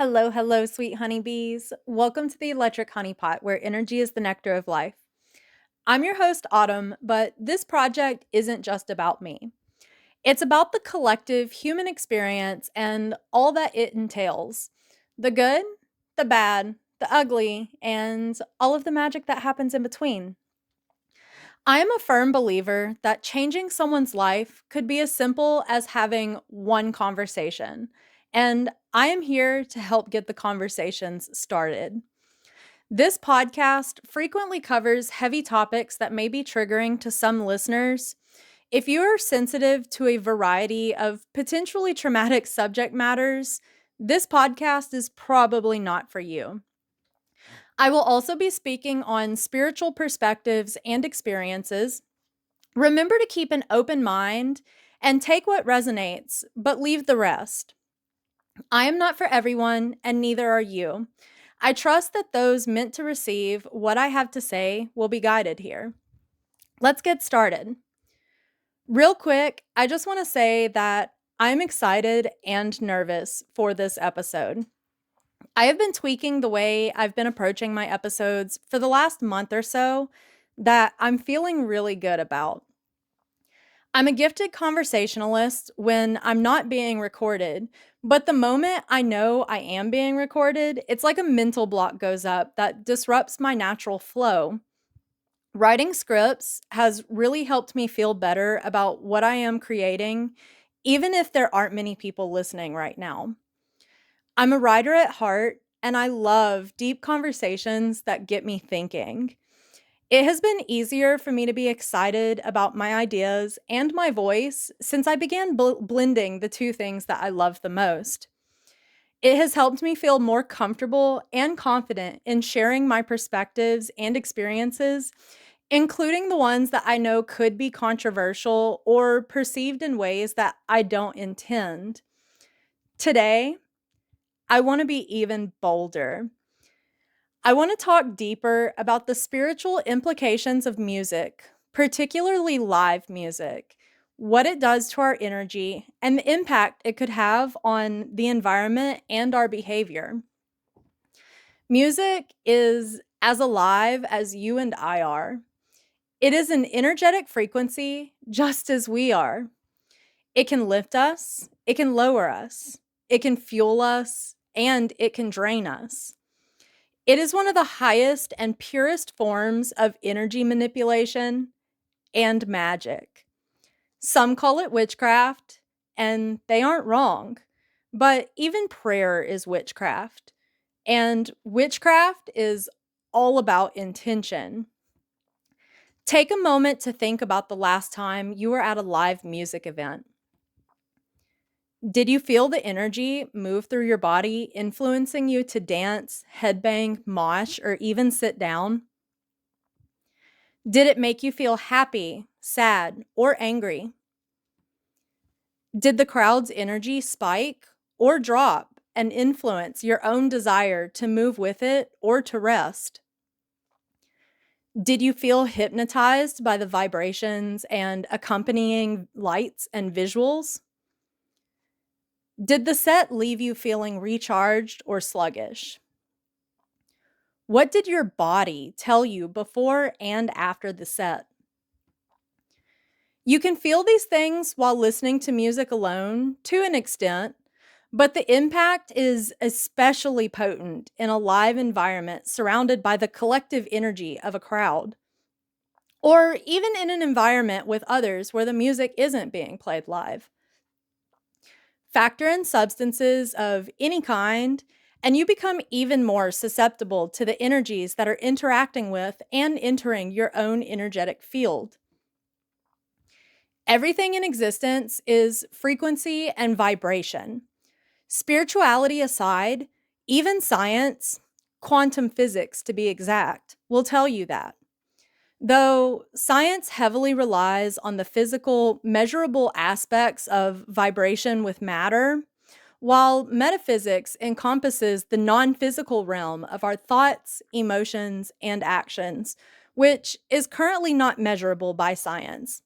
Hello, hello, sweet honeybees. Welcome to the Electric Honeypot, where energy is the nectar of life. I'm your host, Autumn, but this project isn't just about me. It's about the collective human experience and all that it entails: the good, the bad, the ugly, and all of the magic that happens in between. I am a firm believer that changing someone's life could be as simple as having one conversation, and I am here to help get the conversations started. This podcast frequently covers heavy topics that may be triggering to some listeners. If you are sensitive to a variety of potentially traumatic subject matters, this podcast is probably not for you. I will also be speaking on spiritual perspectives and experiences. Remember to keep an open mind and take what resonates, but leave the rest. I am not for everyone, and neither are you. I trust that those meant to receive what I have to say will be guided here. Let's get started. Real quick, I just want to say that I'm excited and nervous for this episode. I have been tweaking the way I've been approaching my episodes for the last month or so that I'm feeling really good about. I'm a gifted conversationalist when I'm not being recorded, but the moment I know I am being recorded, it's like a mental block goes up that disrupts my natural flow. Writing scripts has really helped me feel better about what I am creating, even if there aren't many people listening right now. I'm a writer at heart, and I love deep conversations that get me thinking. It has been easier for me to be excited about my ideas and my voice since I began blending the two things that I love the most. It has helped me feel more comfortable and confident in sharing my perspectives and experiences, including the ones that I know could be controversial or perceived in ways that I don't intend. Today, I want to be even bolder. I want to talk deeper about the spiritual implications of music, particularly live music, what it does to our energy, and the impact it could have on the environment and our behavior. Music is as alive as you and I are. It is an energetic frequency just as we are. It can lift us, it can lower us, it can fuel us, and it can drain us. It is one of the highest and purest forms of energy manipulation and magic. Some call it witchcraft, and they aren't wrong. But even prayer is witchcraft. And witchcraft is all about intention. Take a moment to think about the last time you were at a live music event. Did you feel the energy move through your body, influencing you to dance, headbang, mosh, or even sit down? Did it make you feel happy, sad, or angry? Did the crowd's energy spike or drop and influence your own desire to move with it or to rest? Did you feel hypnotized by the vibrations and accompanying lights and visuals? Did the set leave you feeling recharged or sluggish? What did your body tell you before and after the set? You can feel these things while listening to music alone to an extent, but the impact is especially potent in a live environment surrounded by the collective energy of a crowd, or even in an environment with others where the music isn't being played live. Factor in substances of any kind, and you become even more susceptible to the energies that are interacting with and entering your own energetic field. Everything in existence is frequency and vibration. Spirituality aside, even science, quantum physics to be exact, will tell you that. Though science heavily relies on the physical, measurable aspects of vibration with matter, while metaphysics encompasses the non-physical realm of our thoughts, emotions, and actions, which is currently not measurable by science.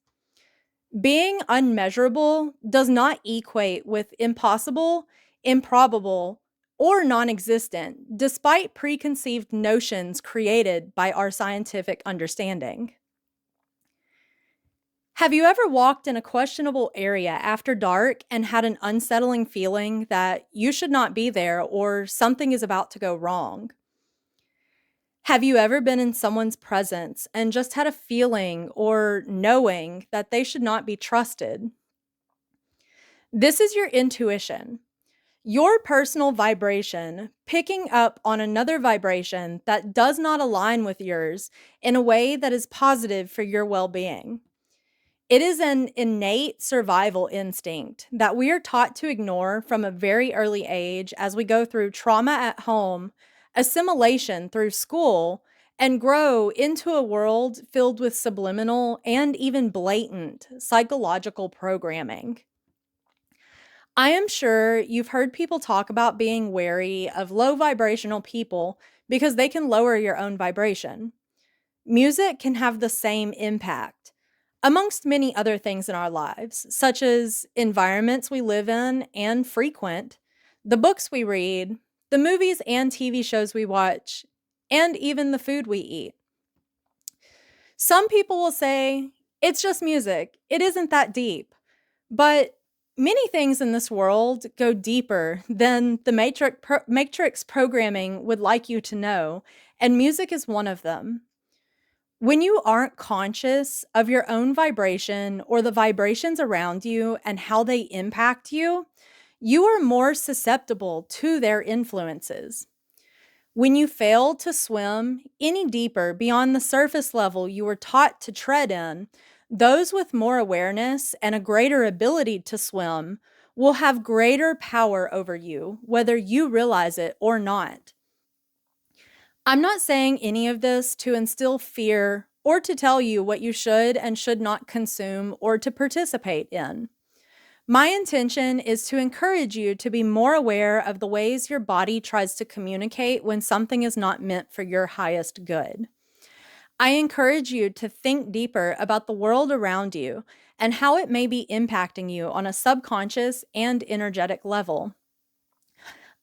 Being unmeasurable does not equate with impossible, improbable, or non existent, despite preconceived notions created by our scientific understanding. Have you ever walked in a questionable area after dark and had an unsettling feeling that you should not be there or something is about to go wrong? Have you ever been in someone's presence and just had a feeling or knowing that they should not be trusted? This is your intuition, your personal vibration picking up on another vibration that does not align with yours in a way that is positive for your well being. It is an innate survival instinct that we are taught to ignore from a very early age as we go through trauma at home, assimilation through school, and grow into a world filled with subliminal and even blatant psychological programming. I am sure you've heard people talk about being wary of low vibrational people because they can lower your own vibration. Music can have the same impact, amongst many other things in our lives, such as environments we live in and frequent, the books we read, the movies and TV shows we watch, and even the food we eat. Some people will say, it's just music, it isn't that deep. But many things in this world go deeper than the matrix programming would like you to know, and music is one of them. When you aren't conscious of your own vibration or the vibrations around you and how they impact you, you are more susceptible to their influences. When you fail to swim any deeper beyond the surface level you were taught to tread in, those with more awareness and a greater ability to swim will have greater power over you, whether you realize it or not. I'm not saying any of this to instill fear or to tell you what you should and should not consume or to participate in. My intention is to encourage you to be more aware of the ways your body tries to communicate when something is not meant for your highest good. I encourage you to think deeper about the world around you and how it may be impacting you on a subconscious and energetic level.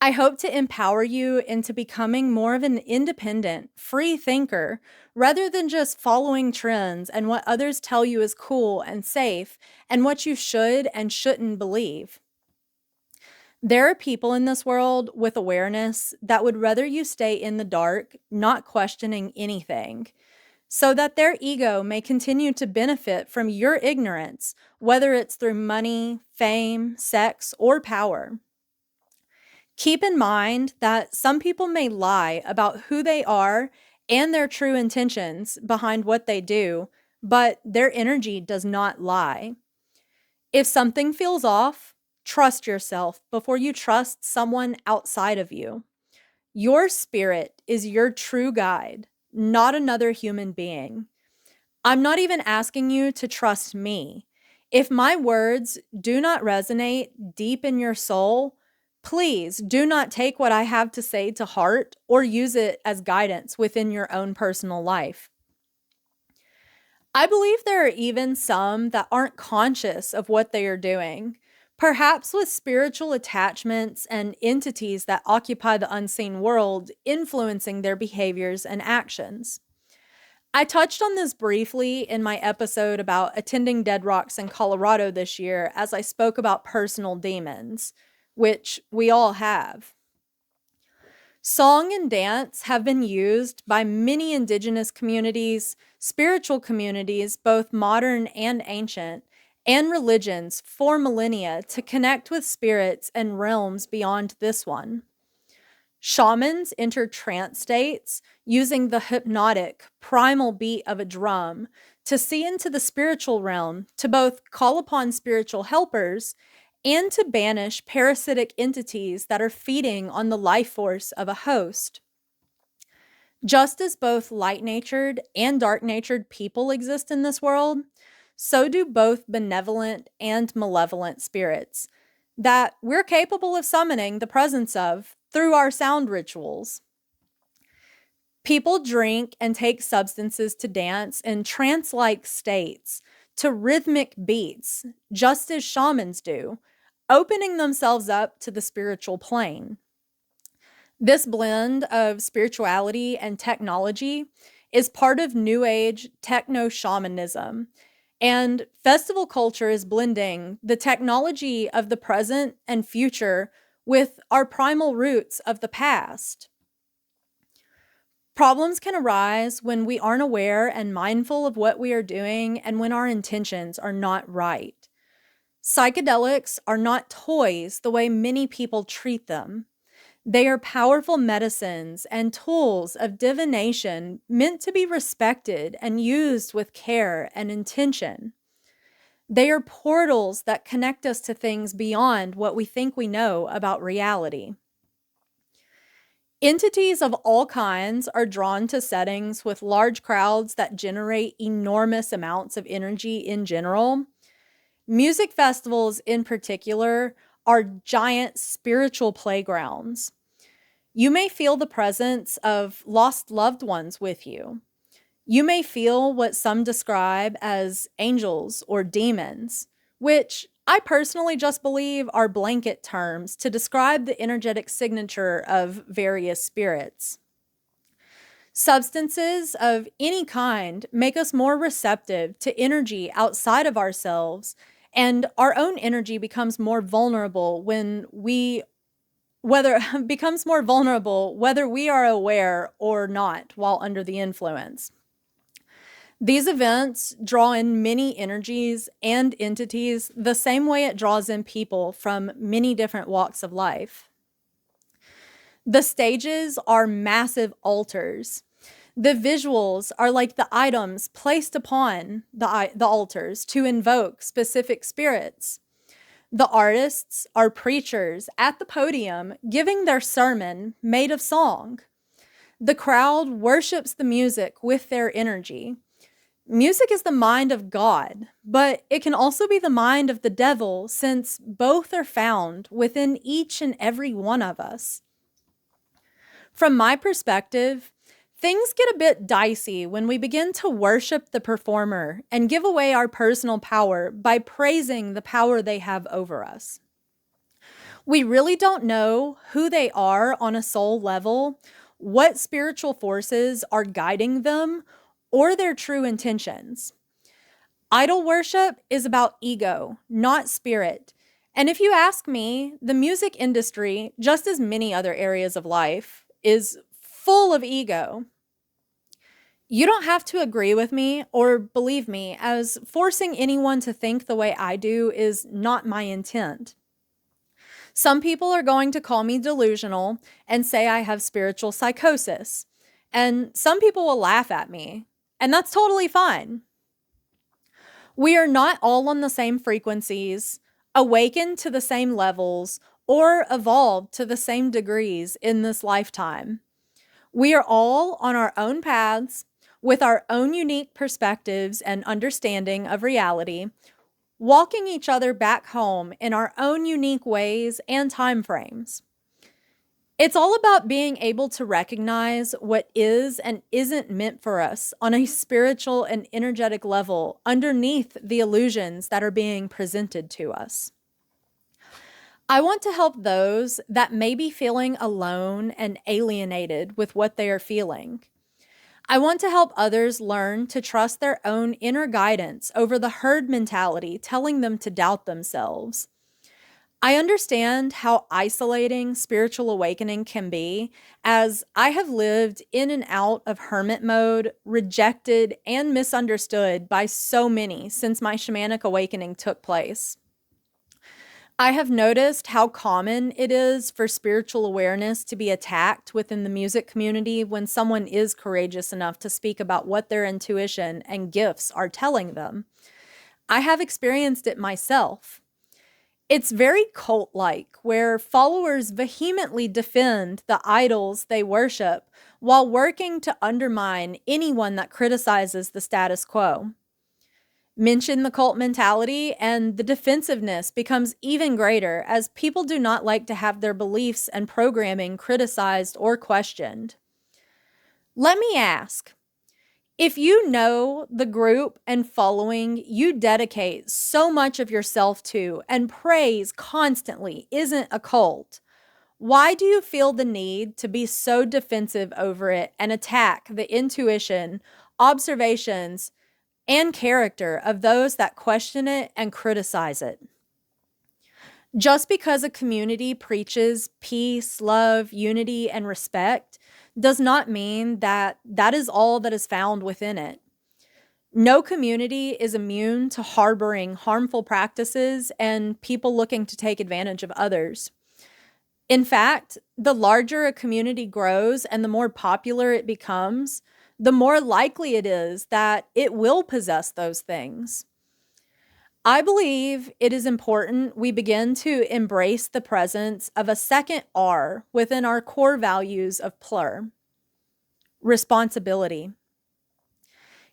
I hope to empower you into becoming more of an independent, free thinker rather than just following trends and what others tell you is cool and safe and what you should and shouldn't believe. There are people in this world with awareness that would rather you stay in the dark, not questioning anything, so that their ego may continue to benefit from your ignorance, whether it's through money, fame, sex, or power. Keep in mind that some people may lie about who they are and their true intentions behind what they do, but their energy does not lie. If something feels off, trust yourself before you trust someone outside of you. Your spirit is your true guide, not another human being. I'm not even asking you to trust me. If my words do not resonate deep in your soul, please do not take what I have to say to heart or use it as guidance within your own personal life. I believe there are even some that aren't conscious of what they are doing, perhaps with spiritual attachments and entities that occupy the unseen world influencing their behaviors and actions. I touched on this briefly in my episode about attending Dead Rocks in Colorado this year as I spoke about personal demons, which we all have. Song and dance have been used by many indigenous communities, spiritual communities, both modern and ancient, and religions for millennia to connect with spirits and realms beyond this one. Shamans enter trance states using the hypnotic, primal beat of a drum to see into the spiritual realm to both call upon spiritual helpers and to banish parasitic entities that are feeding on the life force of a host. Just as both light-natured and dark-natured people exist in this world, so do both benevolent and malevolent spirits that we're capable of summoning the presence of through our sound rituals. People drink and take substances to dance in trance-like states to rhythmic beats, just as shamans do, opening themselves up to the spiritual plane. This blend of spirituality and technology is part of New Age Techno-Shamanism, and festival culture is blending the technology of the present and future with our primal roots of the past. Problems can arise when we aren't aware and mindful of what we are doing and when our intentions are not right. Psychedelics are not toys the way many people treat them. They are powerful medicines and tools of divination meant to be respected and used with care and intention. They are portals that connect us to things beyond what we think we know about reality. Entities of all kinds are drawn to settings with large crowds that generate enormous amounts of energy in general. Music festivals, in particular, are giant spiritual playgrounds. You may feel the presence of lost loved ones with you. You may feel what some describe as angels or demons, which I personally just believe are blanket terms to describe the energetic signature of various spirits. Substances of any kind make us more receptive to energy outside of ourselves, and our own energy becomes more vulnerable whether we are aware or not while under the influence. These events draw in many energies and entities the same way it draws in people from many different walks of life. The stages are massive altars. The visuals are like the items placed upon the altars to invoke specific spirits. The artists are preachers at the podium giving their sermon made of song. The crowd worships the music with their energy. Music is the mind of God, but it can also be the mind of the devil, since both are found within each and every one of us. From my perspective, things get a bit dicey when we begin to worship the performer and give away our personal power by praising the power they have over us. We really don't know who they are on a soul level, what spiritual forces are guiding them, or their true intentions. Idol worship is about ego, not spirit. And if you ask me, the music industry, just as many other areas of life, is full of ego. You don't have to agree with me or believe me, as forcing anyone to think the way I do is not my intent. Some people are going to call me delusional and say I have spiritual psychosis, and some people will laugh at me. And that's totally fine. We are not all on the same frequencies, awakened to the same levels, or evolved to the same degrees in this lifetime. We are all on our own paths with our own unique perspectives and understanding of reality, walking each other back home in our own unique ways and time frames. It's all about being able to recognize what is and isn't meant for us on a spiritual and energetic level underneath the illusions that are being presented to us. I want to help those that may be feeling alone and alienated with what they are feeling. I want to help others learn to trust their own inner guidance over the herd mentality telling them to doubt themselves. I understand how isolating spiritual awakening can be, as I have lived in and out of hermit mode, rejected and misunderstood by so many since my shamanic awakening took place. I have noticed how common it is for spiritual awareness to be attacked within the music community when someone is courageous enough to speak about what their intuition and gifts are telling them. I have experienced it myself. It's very cult-like, where followers vehemently defend the idols they worship while working to undermine anyone that criticizes the status quo. Mention the cult mentality and the defensiveness becomes even greater, as people do not like to have their beliefs and programming criticized or questioned. Let me ask, if you know the group and following you dedicate so much of yourself to and praise constantly isn't a cult, Why do you feel the need to be so defensive over it and attack the intuition, observations, and character of those that question it and criticize it? Just because a community preaches peace, love, unity, and respect does not mean that that is all that is found within it. No community is immune to harboring harmful practices and people looking to take advantage of others. In fact, the larger a community grows and the more popular it becomes, the more likely it is that it will possess those things. I believe it is important we begin to embrace the presence of a second R within our core values of PLUR: responsibility.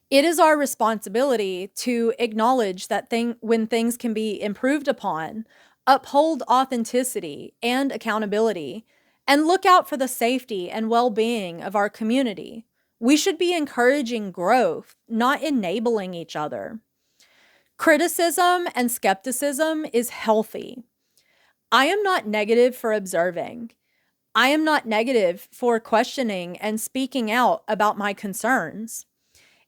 It is our responsibility to acknowledge that when things can be improved upon, uphold authenticity and accountability, and look out for the safety and well-being of our community. We should be encouraging growth, not enabling each other. Criticism and skepticism is healthy. I am not negative for observing. I am not negative for questioning and speaking out about my concerns.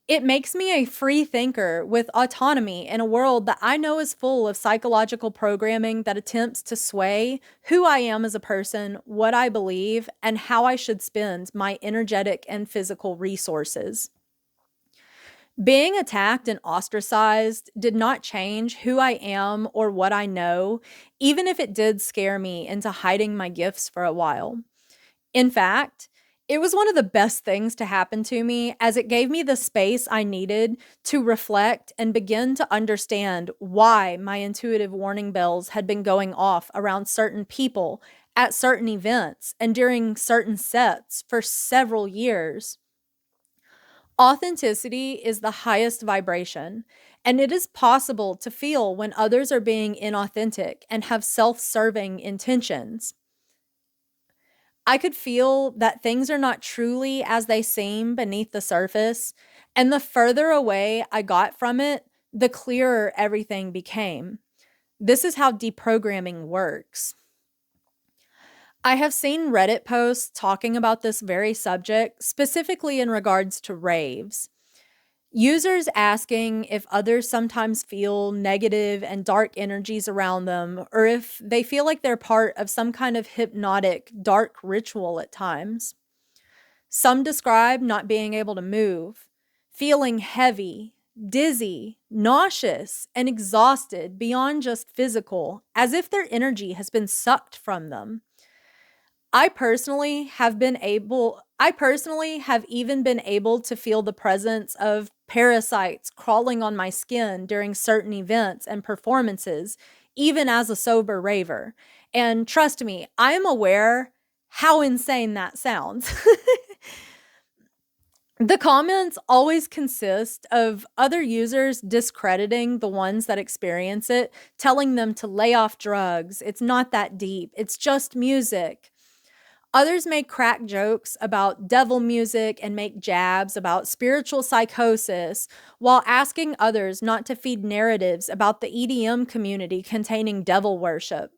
It makes me a free thinker with autonomy in a world that I know is full of psychological programming that attempts to sway who I am as a person, what I believe, and how I should spend my energetic and physical resources. Being attacked and ostracized did not change who I am or what I know, even if it did scare me into hiding my gifts for a while. In fact, it was one of the best things to happen to me, as it gave me the space I needed to reflect and begin to understand why my intuitive warning bells had been going off around certain people at certain events and during certain sets for several years. Authenticity is the highest vibration, and it is possible to feel when others are being inauthentic and have self-serving intentions. I could feel that things are not truly as they seem beneath the surface, and the further away I got from it, the clearer everything became. This is how deprogramming works. I have seen Reddit posts talking about this very subject, specifically in regards to raves. Users asking if others sometimes feel negative and dark energies around them, or if they feel like they're part of some kind of hypnotic, dark ritual at times. Some describe not being able to move, feeling heavy, dizzy, nauseous, and exhausted beyond just physical, as if their energy has been sucked from them. I personally have even been able to feel the presence of parasites crawling on my skin during certain events and performances, even as a sober raver. And trust me, I am aware how insane that sounds. The comments always consist of other users discrediting the ones that experience it, telling them to lay off drugs, it's not that deep, it's just music. Others may crack jokes about devil music and make jabs about spiritual psychosis, while asking others not to feed narratives about the EDM community containing devil worship.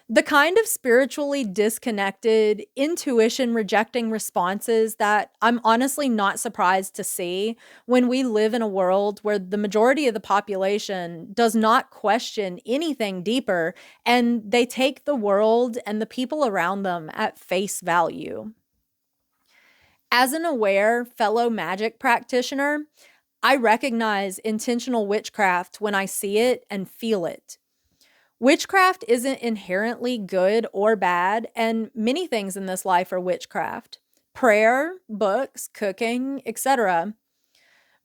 The kind of spiritually disconnected, intuition rejecting responses that I'm honestly not surprised to see when we live in a world where the majority of the population does not question anything deeper, and they take the world and the people around them at face value. As an aware fellow magic practitioner, I recognize intentional witchcraft when I see it and feel it. Witchcraft isn't inherently good or bad, and many things in this life are witchcraft. Prayer, books, cooking, etc.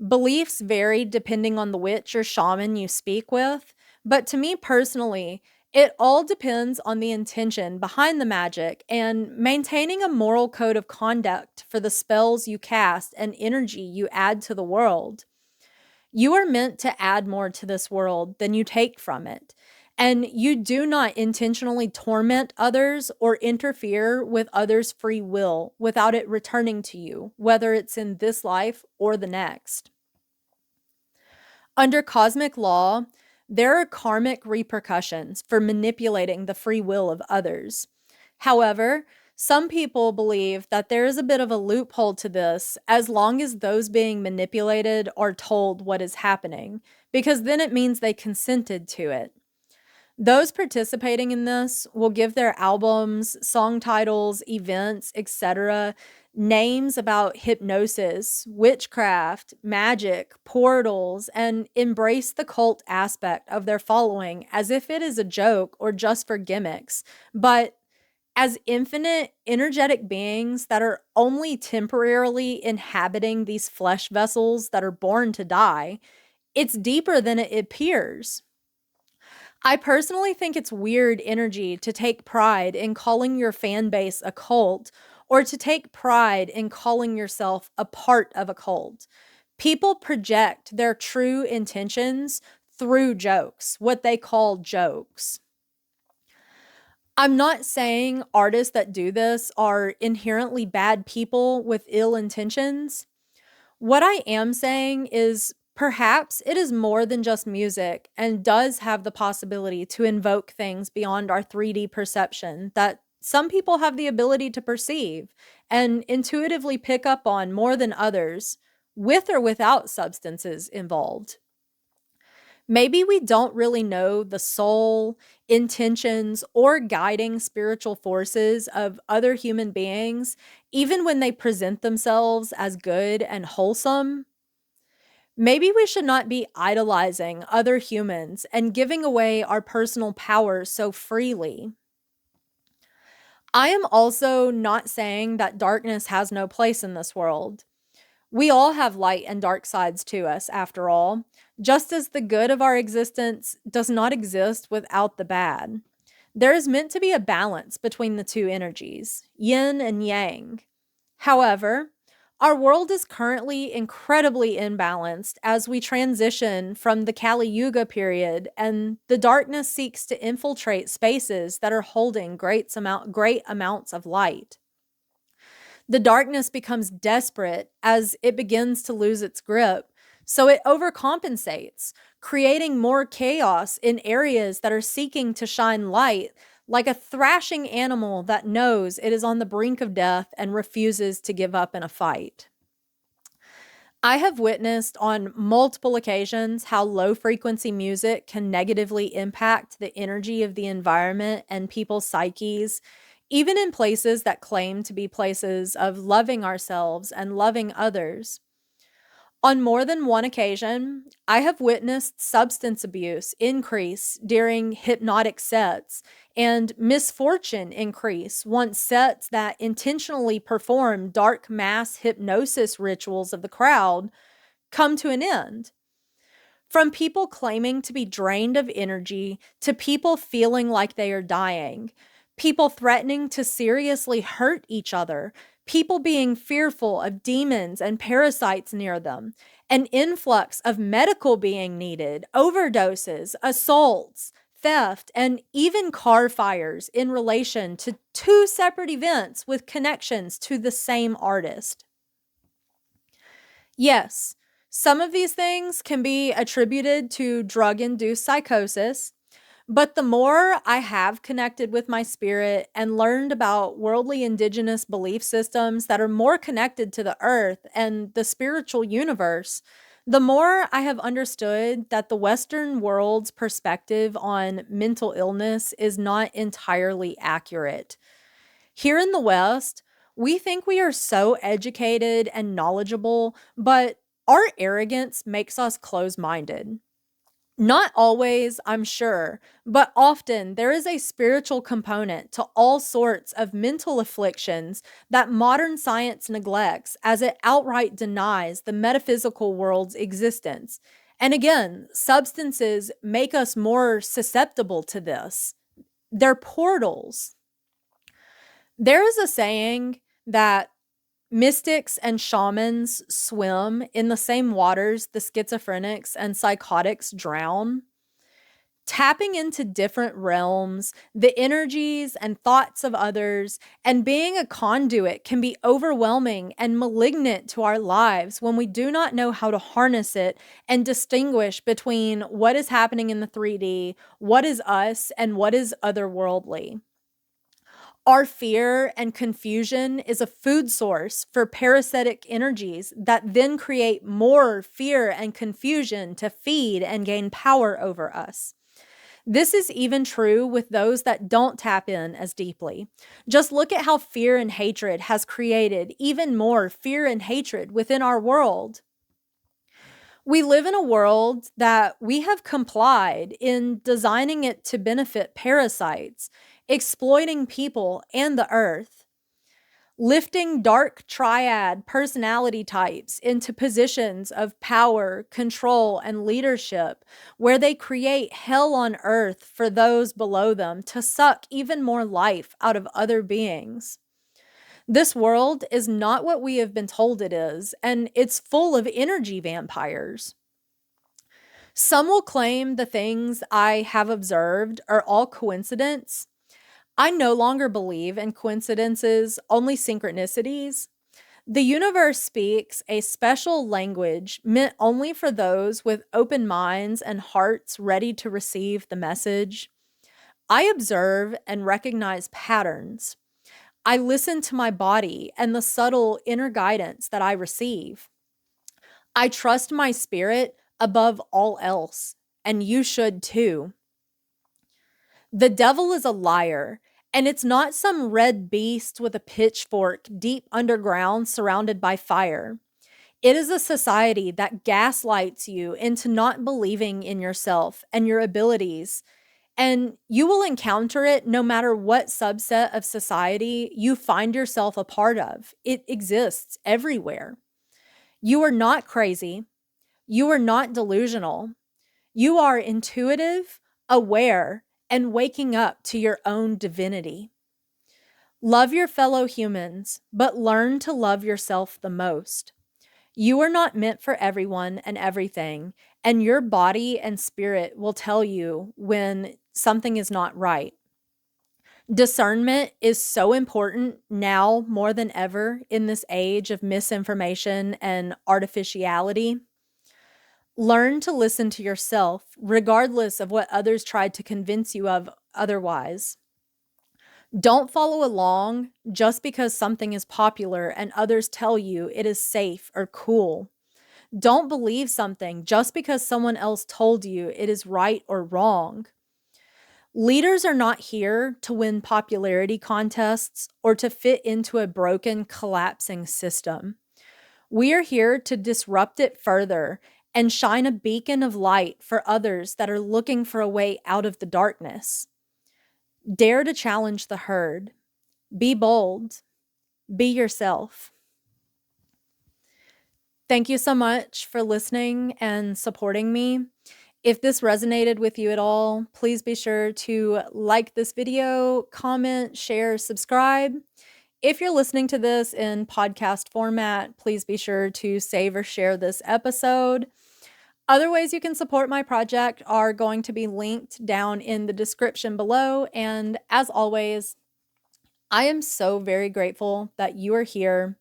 Beliefs vary depending on the witch or shaman you speak with, but to me personally, it all depends on the intention behind the magic and maintaining a moral code of conduct for the spells you cast and energy you add to the world. You are meant to add more to this world than you take from it. And you do not intentionally torment others or interfere with others' free will without it returning to you, whether it's in this life or the next. Under cosmic law, there are karmic repercussions for manipulating the free will of others. However, some people believe that there is a bit of a loophole to this as long as those being manipulated are told what is happening, because then it means they consented to it. Those participating in this will give their albums, song titles, events, etc., names about hypnosis, witchcraft, magic, portals, and embrace the cult aspect of their following as if it is a joke or just for gimmicks. But as infinite, energetic beings that are only temporarily inhabiting these flesh vessels that are born to die, it's deeper than it appears. I personally think it's weird energy to take pride in calling your fan base a cult or to take pride in calling yourself a part of a cult. People project their true intentions through jokes, what they call jokes. I'm not saying artists that do this are inherently bad people with ill intentions. What I am saying is perhaps it is more than just music and does have the possibility to invoke things beyond our 3D perception that some people have the ability to perceive and intuitively pick up on more than others, with or without substances involved. Maybe we don't really know the soul, intentions, or guiding spiritual forces of other human beings, even when they present themselves as good and wholesome. Maybe we should not be idolizing other humans and giving away our personal power so freely. I am also not saying that darkness has no place in this world. We all have light and dark sides to us, after all, just as the good of our existence does not exist without the bad. There is meant to be a balance between the two energies, yin and yang. However, our world is currently incredibly imbalanced as we transition from the Kali Yuga period, and the darkness seeks to infiltrate spaces that are holding great amounts of light. The darkness becomes desperate as it begins to lose its grip, so it overcompensates, creating more chaos in areas that are seeking to shine light, like a thrashing animal that knows it is on the brink of death and refuses to give up in a fight. I have witnessed on multiple occasions how low frequency music can negatively impact the energy of the environment and people's psyches, even in places that claim to be places of loving ourselves and loving others. On more than one occasion, I have witnessed substance abuse increase during hypnotic sets and misfortune increase once sets that intentionally perform dark mass hypnosis rituals of the crowd come to an end. From people claiming to be drained of energy to people feeling like they are dying, people threatening to seriously hurt each other, people being fearful of demons and parasites near them, an influx of medical being needed, overdoses, assaults, theft, and even car fires in relation to two separate events with connections to the same artist. Yes, some of these things can be attributed to drug-induced psychosis, but the more I have connected with my spirit and learned about worldly indigenous belief systems that are more connected to the earth and the spiritual universe, the more I have understood that the Western world's perspective on mental illness is not entirely accurate. Here in the West, we think we are so educated and knowledgeable, but our arrogance makes us close-minded. Not always, I'm sure, but often there is a spiritual component to all sorts of mental afflictions that modern science neglects as it outright denies the metaphysical world's existence. And again, substances make us more susceptible to this. They're portals. There is a saying that mystics and shamans swim in the same waters the schizophrenics and psychotics drown. Tapping into different realms, the energies and thoughts of others, and being a conduit can be overwhelming and malignant to our lives when we do not know how to harness it and distinguish between what is happening in the 3D, what is us, and what is otherworldly. Our fear and confusion is a food source for parasitic energies that then create more fear and confusion to feed and gain power over us. This is even true with those that don't tap in as deeply. Just look at how fear and hatred has created even more fear and hatred within our world. We live in a world that we have complied in designing it to benefit parasites, exploiting people and the earth, lifting dark triad personality types into positions of power, control, and leadership, where they create hell on earth for those below them to suck even more life out of other beings. This world is not what we have been told it is, and it's full of energy vampires. Some will claim the things I have observed are all coincidence. I no longer believe in coincidences, only synchronicities. The universe speaks a special language meant only for those with open minds and hearts ready to receive the message. I observe and recognize patterns. I listen to my body and the subtle inner guidance that I receive. I trust my spirit above all else, and you should too. The devil is a liar, and it's not some red beast with a pitchfork deep underground surrounded by fire. It is a society that gaslights you into not believing in yourself and your abilities, and you will encounter it no matter what subset of society you find yourself a part of. It exists everywhere. You are not crazy. You are not delusional. You are intuitive, aware, and waking up to your own divinity. Love your fellow humans, but learn to love yourself the most. You are not meant for everyone and everything, and your body and spirit will tell you when something is not right. Discernment is so important now more than ever in this age of misinformation and artificiality. Learn to listen to yourself, regardless of what others tried to convince you of otherwise. Don't follow along just because something is popular and others tell you it is safe or cool. Don't believe something just because someone else told you it is right or wrong. Leaders are not here to win popularity contests or to fit into a broken, collapsing system. We are here to disrupt it further and shine a beacon of light for others that are looking for a way out of the darkness. Dare to challenge the herd. Be bold. Be yourself. Thank you so much for listening and supporting me. If this resonated with you at all, please be sure to like this video, comment, share, subscribe. If you're listening to this in podcast format, please be sure to save or share this episode. Other ways you can support my project are going to be linked down in the description below. And as always, I am so very grateful that you are here.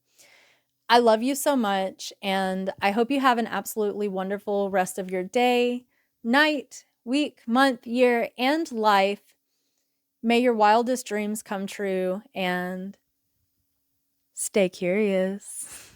I love you so much, and I hope you have an absolutely wonderful rest of your day, night, week, month, year, and life. May your wildest dreams come true, and stay curious.